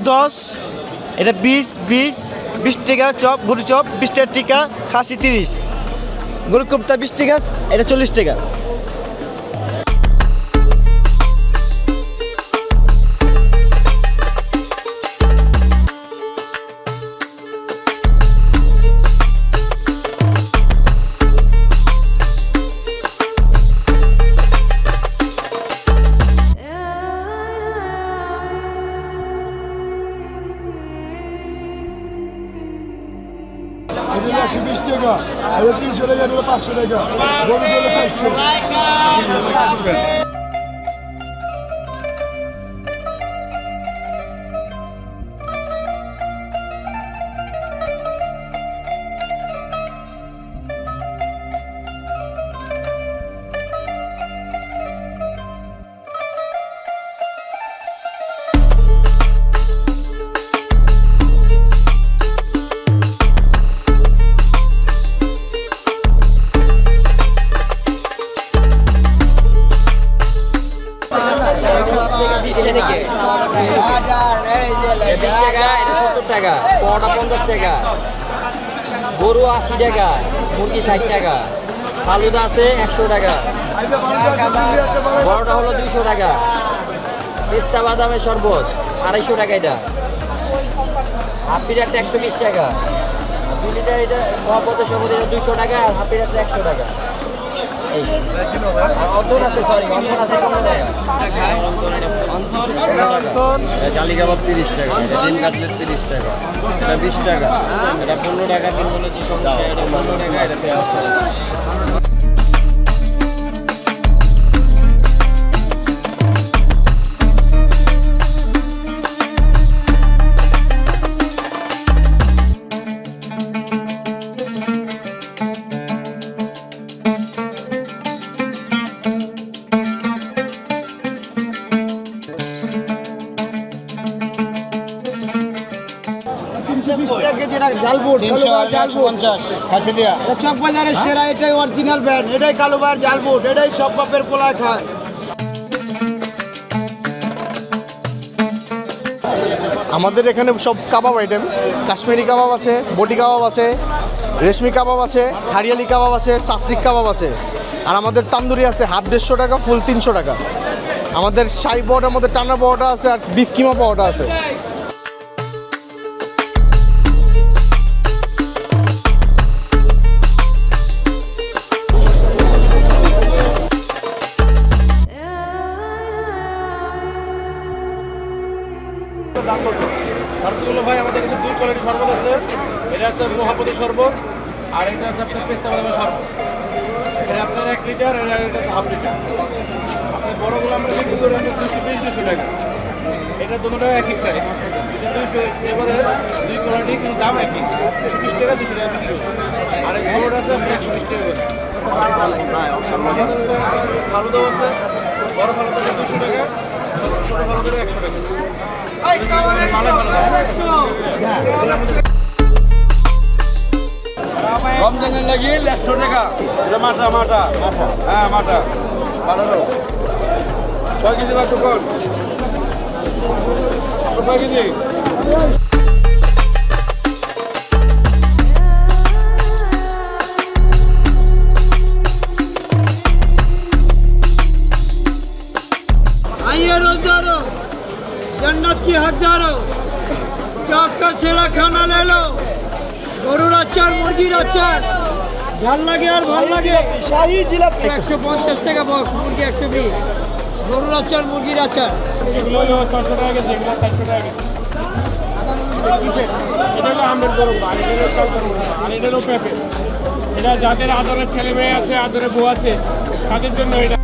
10 এটা 20 টাকা চপ গরু চপ 20 টাকা টিকা খাসি 30 গরু কোপ্তা 20 টাকা এটা 40 টাকা। এটা 120 টাকা, এটা 300 টাকা, এটা 500 টাকা, গরু হলো 400 টাকা। টাকা, পোয়াটা 50 টাকা, গরু 80 টাকা, মুরগি 60 টাকা, ফালুদা আছে 100 টাকা, বড়টা হলো 200 টাকা, পেস্তা বাদামের শরবত 250 টাকা, এটা হাফ লিটারটা 120 টাকা, 2 লিটার এটা মহাপতের শরবত এটা 200 টাকা, আর হাফ লিটারটা 100 টাকা। অন্তর আছে, সরি অন্তর আছে 15 টাকা। জালি কাবাব 30 টাকা, এটা ডিম কাটলেট 30 টাকা, এটা 20 টাকা, এটা 15 টাকা, 3 বলেছি সমস্যা, এটা 15 টাকা, এটা 30 টাকা। চক বাজারের সেরা, এটাই অরিজিনাল ব্র্যান্ড, এটাই কালো বাজার জালবুট, এটাই সব বাপের পোলা খায়। আমাদের এখানে সব কাবাব আইটেম, কাশ্মীরি কাবাব আছে, বটি কাবাব আছে, রেশমি কাবাব আছে, হারিয়ালি কাবাব আছে, সাসলিক কাবাব আছে। আর আমাদের তান্দুরি আছে হাফ 150 টাকা, ফুল 300 টাকা। আমাদের শাহি পাওয়াটার মধ্যে টানা পাওয়াটা আছে, আর বিফ কিমা পাওয়াটা আছে। শরবতগুলো ভাই আমাদের কাছে 2 কোয়ালিটির শরবত আছে। এটা আছে মহাপতি শরবত, আর এটা আছে আপনার পেস্তা বাদামের শরবত। এটা আপনার 1 লিটার, এটা আছে হাফ লিটার। আপনার বড়গুলো আমরা বিক্রি করি 220-200 টাকা। এটা দুটোটা একই প্রাইস। এটা 200 ফ্লেভারের 2 কোয়ালিটি, কিন্তু দাম একই, 120 টাকা 200 টাকা বিক্রি করি। আর এই ছোটোটা আছে আপনার 120 টাকা করে। ফালুদাও আছে, বড় ফালুদা 200 টাকা, ছোটো ফালুদা 100 টাকা। রমজানের লাগিয়ে 100 টাকা, এটা মাটা মাটা, হ্যাঁ মাটা বাড়ানো 6 কেজি লাগতো, কোন 6 কেজি। आइए रोजगारों, जन्नत की हकदारों, चौक का सेरा खाना ले लो, गरुर अचार, मुर्गिर अचार, झाल लगे और ভাল লাগে। শাহী জিলাপি 150 টাকা বক্স, মুরগি 120, গরুর আচার, মুরগির আচার। এগুলো হলো 600 টাকা কেজি, এগুলো 400 টাকা কেজি। এটা হলো আমের গরু, আর এটা হলো চাল গরু, আর এটা হলো পেঁপে। এটা যাদের আদরের ছেলে মেয়ে আছে, আদরের বউ আছে, তাদের জন্য এটা।